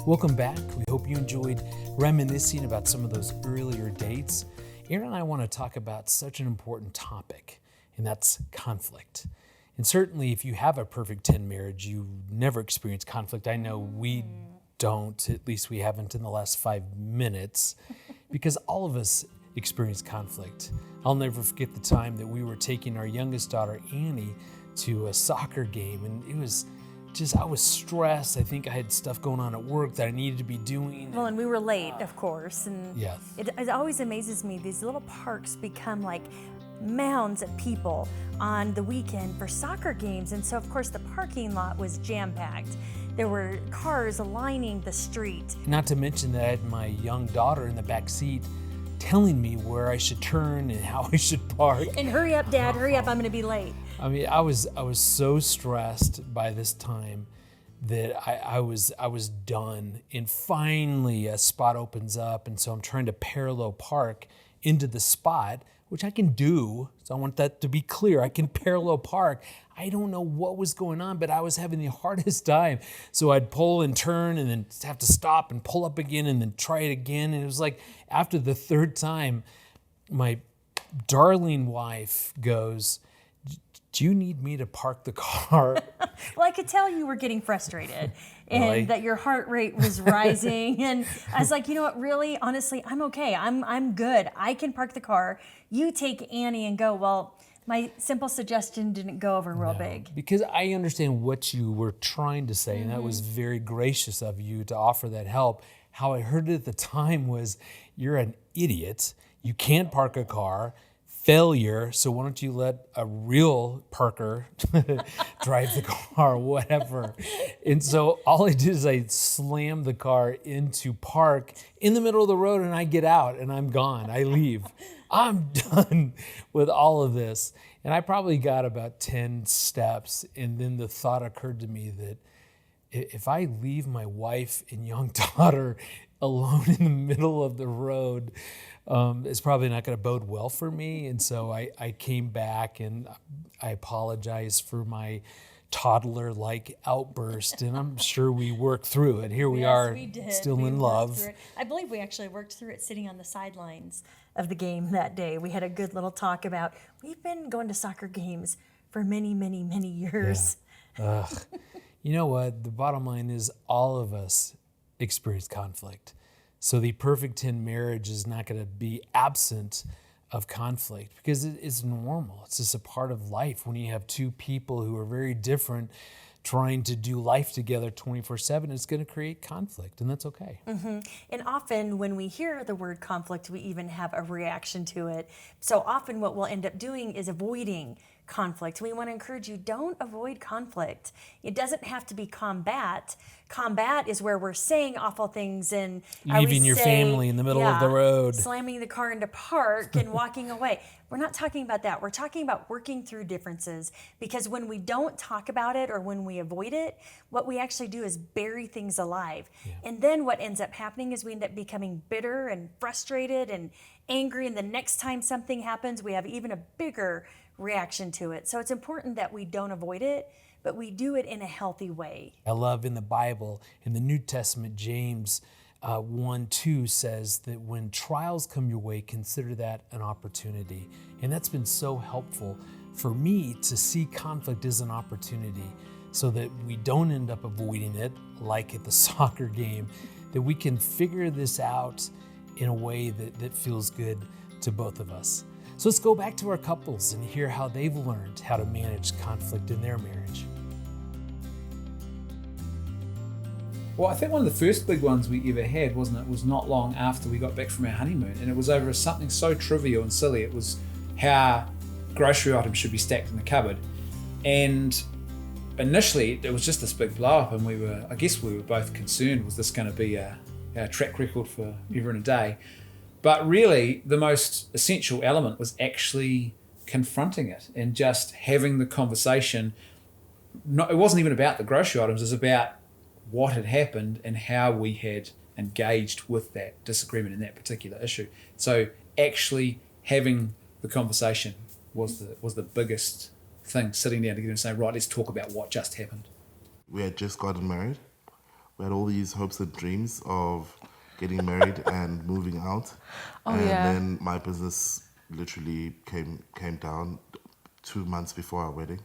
Welcome back. We hope you enjoyed reminiscing about some of those earlier dates. Aaron and I want to talk about such an important topic, and that's conflict. And certainly if you have a perfect 10 marriage, you never experience conflict. I know we don't, at least we haven't in the last 5 minutes, because all of us experience conflict. I'll never forget the time that we were taking our youngest daughter, Annie, to a soccer game, and it was just, I was stressed. I think I had stuff going on at work that I needed to be doing. Well, and we were late, of course, and yes. It always amazes me, these little parks become like mounds of people on the weekend for soccer games, and so of course the parking lot was jam-packed. There were cars lining the street. Not to mention that I had my young daughter in the back seat telling me where I should turn and how I should park. And hurry up, Dad, hurry up, I'm gonna be late. I mean, I was so stressed by this time that I was done. And finally a spot opens up, and so I'm trying to parallel park into the spot, which I can do. So I want that to be clear. I can parallel park. I don't know what was going on, but I was having the hardest time. So I'd pull and turn and then have to stop and pull up again and then try it again. And it was like after the third time, my darling wife goes, "Do you need me to park the car?" Well, I could tell you were getting frustrated and Really? that your heart rate was rising. And I was like, you know what, really, honestly, I'm okay. I'm good. I can park the car. You take Annie and go. Well, my simple suggestion didn't go over real big. Because I understand what you were trying to say, and that was very gracious of you to offer that help. How I heard it at the time was, you're an idiot. You can't park a car. Failure, so why don't you let a real parker drive the car, whatever. And so all I did is I slammed the car into park in the middle of the road, and I get out and I'm gone. I leave. I'm done with all of this. And I probably got about 10 steps, and then the thought occurred to me that if I leave my wife and young daughter alone in the middle of the road, it's probably not going to bode well for me. And so I came back and I apologized for my toddler-like outburst, and I'm sure we worked through it. Here we are, still in love. I believe we actually worked through it sitting on the sidelines of the game that day. We had a good little talk about, we've been going to soccer games for many, many, many years. Yeah. You know what? The bottom line is all of us experience conflict. So the perfect 10 marriage is not going to be absent of conflict, because it's normal. It's just a part of life when you have two people who are very different trying to do life together 24/7. It's going to create conflict, and that's okay. Mm-hmm. And often when we hear the word conflict, we even have a reaction to it. So often what we'll end up doing is avoiding conflict. We want to encourage you, don't avoid conflict. It doesn't have to be combat. Combat is where we're saying awful things and leaving your family in the middle of the road, slamming the car into park and walking away. We're not talking about that. We're talking about working through differences, because when we don't talk about it or when we avoid it, what we actually do is bury things alive. Yeah. And then what ends up happening is we end up becoming bitter and frustrated and angry, and the next time something happens, we have even a bigger reaction to it. So it's important that we don't avoid it, but we do it in a healthy way. I love in the Bible, in the New Testament, James 1:2 says that when trials come your way, consider that an opportunity. And that's been so helpful for me to see conflict as an opportunity, so that we don't end up avoiding it like at the soccer game, that we can figure this out in a way that feels good to both of us. So let's go back to our couples and hear how they've learned how to manage conflict in their marriage. Well, I think one of the first big ones we ever had, wasn't it, was not long after we got back from our honeymoon, and it was over something so trivial and silly. It was how grocery items should be stacked in the cupboard. And initially it was just this big blow up, and we were both concerned, was this going to be a track record for ever and a day? But really, the most essential element was actually confronting it and just having the conversation. It wasn't even about the grocery items, it was about what had happened and how we had engaged with that disagreement in that particular issue. So actually having the conversation was the biggest thing, sitting down together and saying, right, let's talk about what just happened. We had just gotten married. we had all these hopes and dreams of getting married and moving out. Then my business literally came down 2 months before our wedding.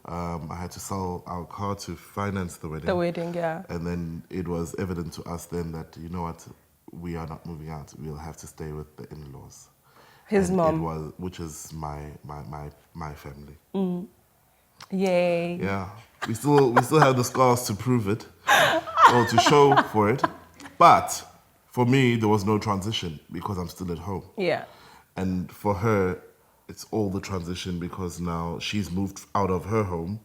I had to sell our car to finance the wedding. The wedding, yeah. And then it was evident to us then that, you know what, we are not moving out. We'll have to stay with the in-laws. His And mom. which is my family. Yay. Yeah, we still have the scars to prove it, or to show for it. But for me, there was no transition because I'm still at home. Yeah. And for her, it's all the transition because now she's moved out of her home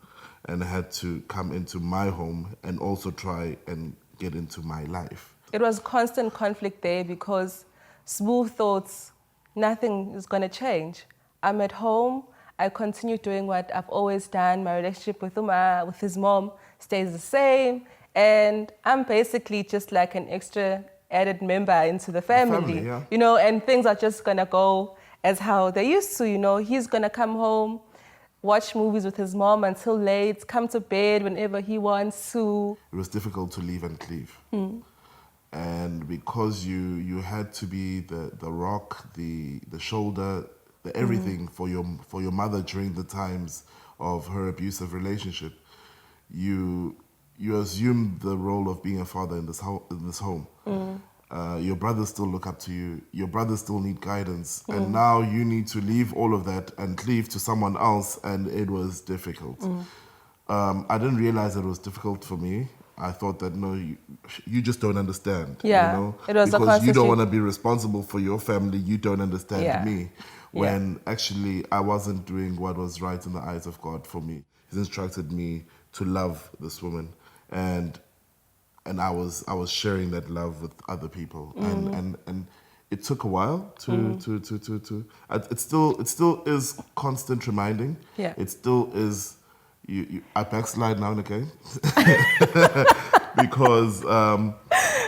and had to come into my home and also try and get into my life. It was constant conflict there because smooth thoughts, nothing is going to change. I'm at home. I continue doing what I've always done. My relationship with with his mom stays the same. And I'm basically just like an extra added member into the family. Yeah. You know, and things are just going to go as how they used to, you know. He's going to come home, watch movies with his mom until late, come to bed whenever he wants to. It was difficult to leave and cleave. And because you had to be the rock, the shoulder, the everything for your mother during the times of her abusive relationship, you assume the role of being a father in this home. Your brothers still look up to you. Your brothers still need guidance. And now you need to leave all of that and cleave to someone else, and it was difficult. I didn't realize it was difficult for me. I thought that, no, you just don't understand. Yeah, you know? it was a because you don't constant- want to be responsible for your family. You don't understand Yeah. me. When actually I wasn't doing what was right in the eyes of God for me. He's instructed me to love this woman, and I was sharing that love with other people, and it took a while to it still is constant reminding. Yeah. It still is. I backslide now and again because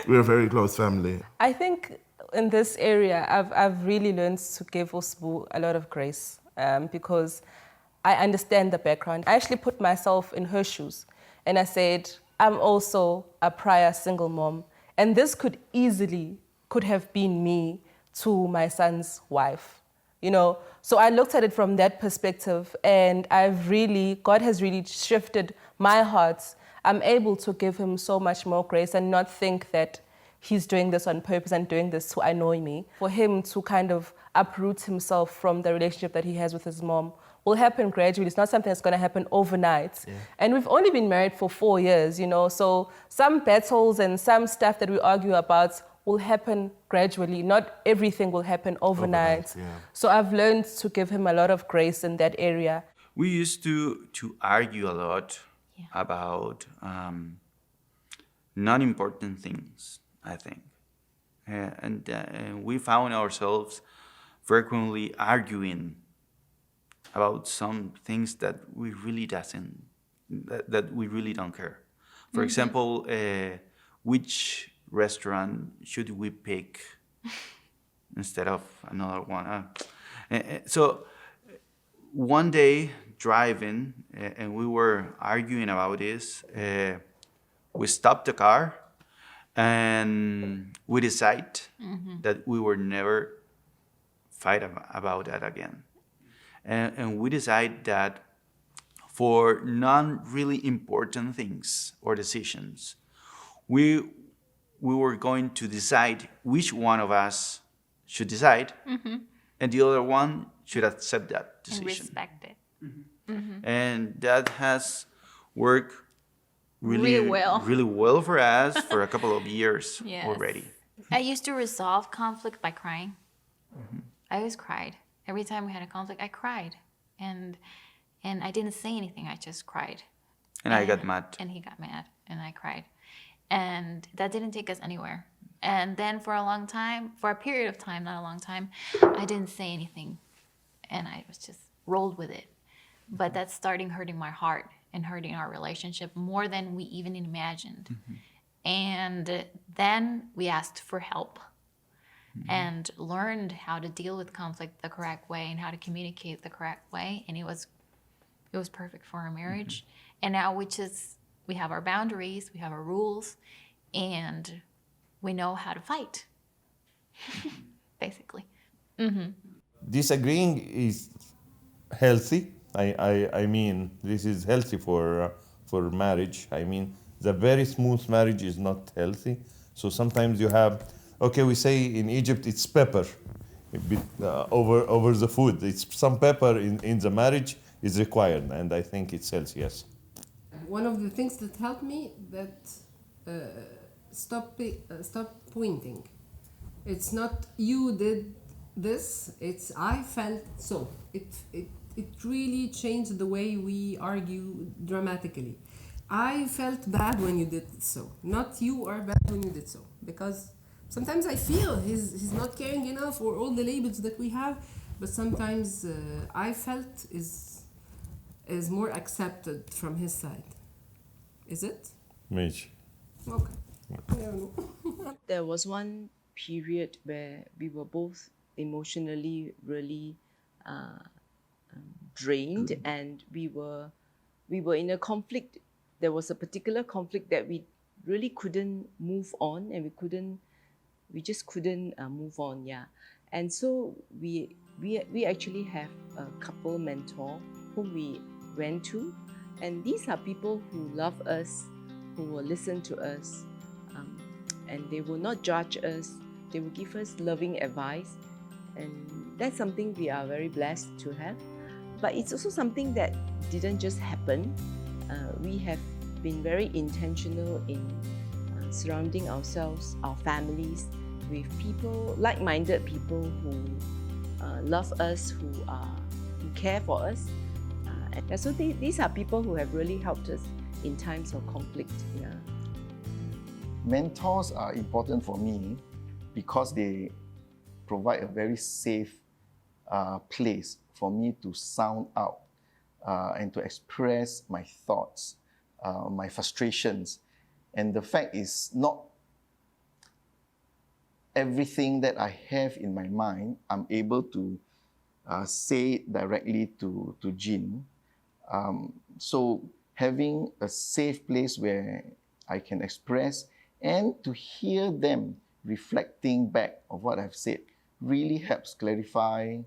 we're a very close family. I think in this area, I've really learned to give Usbu a lot of grace because I understand the background. I actually put myself in her shoes and I said, I'm also a prior single mom. And this could have been me to my son's wife, you know? So I looked at it from that perspective, and God has really shifted my heart. I'm able to give him so much more grace and not think that he's doing this on purpose and doing this to annoy me. For him to kind of uproot himself from the relationship that he has with his mom will happen gradually. It's not something that's going to happen overnight. Yeah. And we've only been married for 4 years, you know, so some battles and some stuff that we argue about will happen gradually. Not everything will happen overnight. Yeah. So I've learned to give him a lot of grace in that area. We used to argue a lot about non-important things, I think. And we found ourselves frequently arguing about some things that we really don't care. For example, which restaurant should we pick instead of another one? So one day driving, and we were arguing about this, we stopped the car and we decided that we would never fight about that again. And we decided that for non-really important things or decisions, we were going to decide which one of us should decide, and the other one should accept that decision. And respect it. And that has worked Really well for us for a couple of years already. I used to resolve conflict by crying. I always cried. Every time we had a conflict, I cried. And I didn't say anything, I just cried. And I got mad. And he got mad, and I cried. And that didn't take us anywhere. And then for a period of time, not a long time, I didn't say anything. And I was just rolled with it. But that's starting hurting my heart and hurting our relationship more than we even imagined. And then we asked for help and learned how to deal with conflict the correct way and how to communicate the correct way. And it was perfect for our marriage. And now we have our boundaries, we have our rules, and we know how to fight, basically. Disagreeing is healthy. I mean, this is healthy for marriage. I mean, the very smooth marriage is not healthy. So sometimes you have, okay, we say in Egypt it's pepper over the food. It's some pepper in the marriage is required, and I think it's healthy, yes. One of the things that helped me that stop pointing. It's not you did this. It's I felt so. It really changed the way we argue dramatically. I felt bad when you did so. Not you are bad when you did so. Because sometimes I feel he's not caring enough, or all the labels that we have. But sometimes I felt is more accepted from his side. Is it? Maybe. Okay. I don't know. There was one period where we were both emotionally really drained, and we were in a conflict. There was a particular conflict that we really couldn't move on, and we just couldn't move on, yeah. And so we actually have a couple mentor whom we went to, and these are people who love us, who will listen to us, and they will not judge us. They will give us loving advice, and that's something we are very blessed to have. But it's also something that didn't just happen. We have been very intentional in surrounding ourselves, our families, with people, like-minded people who love us, who care for us. And so these are people who have really helped us in times of conflict. Yeah. Mentors are important for me because they provide a very safe place for me to sound out and to express my thoughts, my frustrations. And the fact is, not everything that I have in my mind, I'm able to say it directly to Jean. So having a safe place where I can express and to hear them reflecting back of what I've said really helps clarify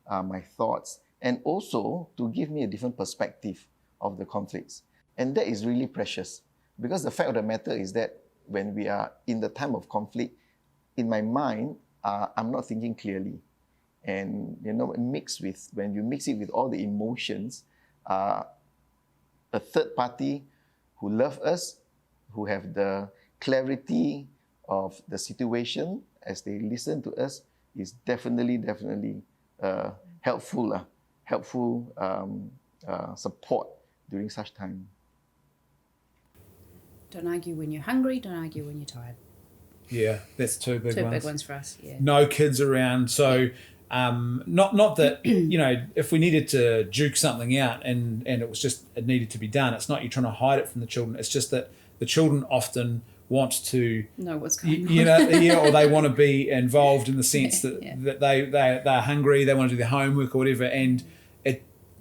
my thoughts, and also to give me a different perspective of the conflicts. And that is really precious, because the fact of the matter is that when we are in the time of conflict, in my mind, I'm not thinking clearly. And when you mix it with all the emotions, a third party who love us, who have the clarity of the situation as they listen to us, is definitely helpful support during such time. Don't argue when you're hungry, don't argue when you're tired. Yeah, that's two big ones. Two big ones for us, yeah. No kids around, so not that, if we needed to duke something out and it needed to be done, it's not you're trying to hide it from the children, it's just that the children often want to know what's going on. Or they want to be involved in the sense that they're hungry, they want to do their homework or whatever, and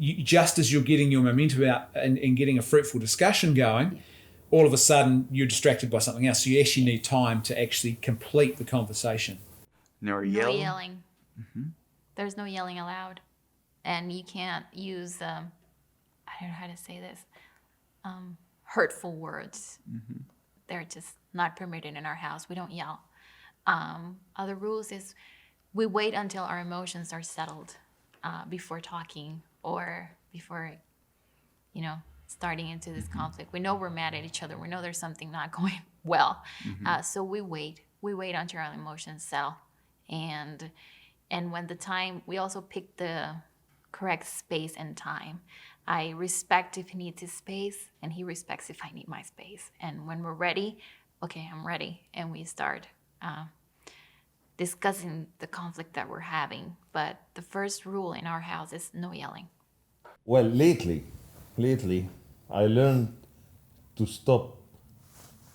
just as you're getting your momentum out and getting a fruitful discussion going, all of a sudden you're distracted by something else. So you actually need time to actually complete the conversation. No yelling. Mm-hmm. There's no yelling allowed. And you can't use, I don't know how to say this, hurtful words. Mm-hmm. They're just not permitted in our house. We don't yell. Other rules is we wait until our emotions are settled before talking or before, starting into this conflict. We know we're mad at each other. We know there's something not going well. Mm-hmm. So we wait. We wait until our emotions settle. And when the time, we also pick the correct space and time. I respect if he needs his space, and he respects if I need my space. And when we're ready, okay, I'm ready. And we start discussing the conflict that we're having. But the first rule in our house is no yelling. Well, lately, I learned to stop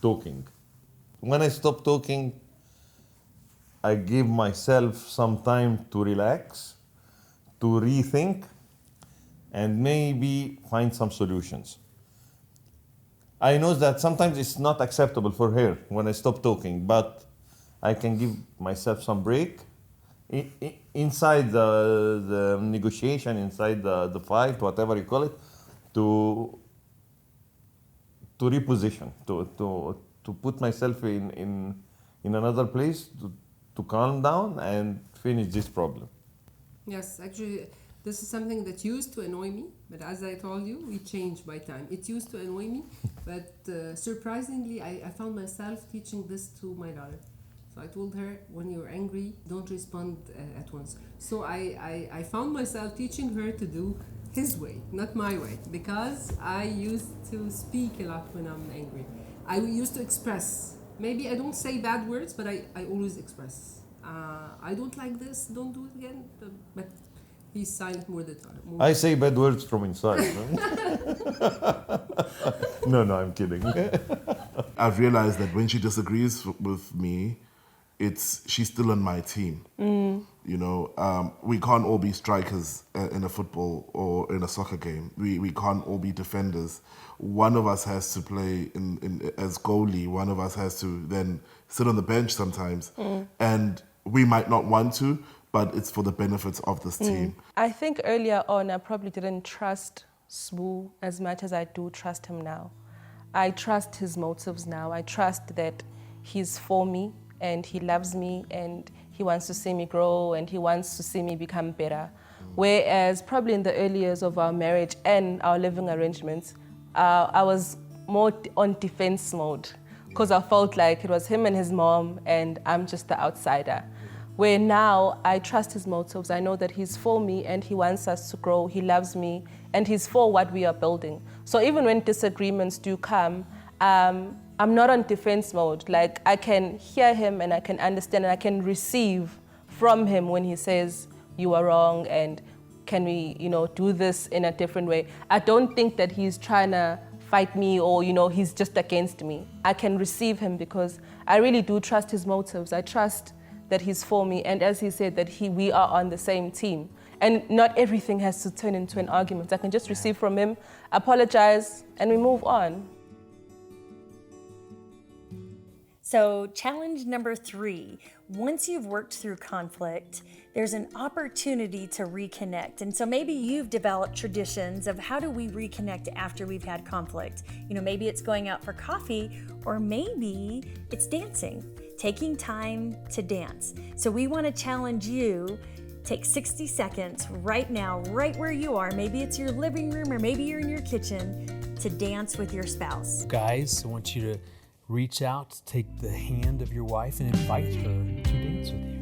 talking. When I stop talking, I give myself some time to relax, to rethink, and maybe find some solutions. I know that sometimes it's not acceptable for her when I stop talking, but I can give myself some break inside the negotiation, inside the fight, whatever you call it, to reposition, to put myself in another place, to calm down and finish this problem. Yes, actually, this is something that used to annoy me, but as I told you, we change by time. It used to annoy me, but surprisingly, I found myself teaching this to my daughter. So I told her, when you're angry, don't respond at once. So I found myself teaching her to do his way, not my way, because I used to speak a lot when I'm angry. I used to express. Maybe I don't say bad words, but I always express. I don't like this, don't do it again, but he's silent more the time. I say bad words from inside. No, I'm kidding. I've realized that when she disagrees with me, she's still on my team. You know, we can't all be strikers in a football or in a soccer game. We can't all be defenders. One of us has to play in as goalie. One of us has to then sit on the bench sometimes. And we might not want to, but it's for the benefits of this team. I think earlier on I probably didn't trust Sbu as much as I do trust him now. I trust his motives now. I trust that he's for me and he loves me and he wants to see me grow and he wants to see me become better. Whereas probably in the early years of our marriage and our living arrangements, I was more on defense mode because I felt like it was him and his mom and I'm just the outsider. Where now I trust his motives. I know that he's for me and he wants us to grow, he loves me, and he's for what we are building. So even when disagreements do come, I'm not on defense mode. Like, I can hear him and I can understand and I can receive from him when he says, you are wrong and can we, do this in a different way. I don't think that he's trying to fight me or, he's just against me. I can receive him because I really do trust his motives. I trust that he's for me, and as he said, that we are on the same team. And not everything has to turn into an argument. I can just receive from him, apologize, and we move on. So challenge number 3, once you've worked through conflict, there's an opportunity to reconnect. And so maybe you've developed traditions of how do we reconnect after we've had conflict. Maybe it's going out for coffee, or maybe it's dancing, taking time to dance. So we want to challenge you, take 60 seconds right now, right where you are. Maybe it's your living room or maybe you're in your kitchen, to dance with your spouse. Guys, I want you to reach out, take the hand of your wife and invite her to dance with you.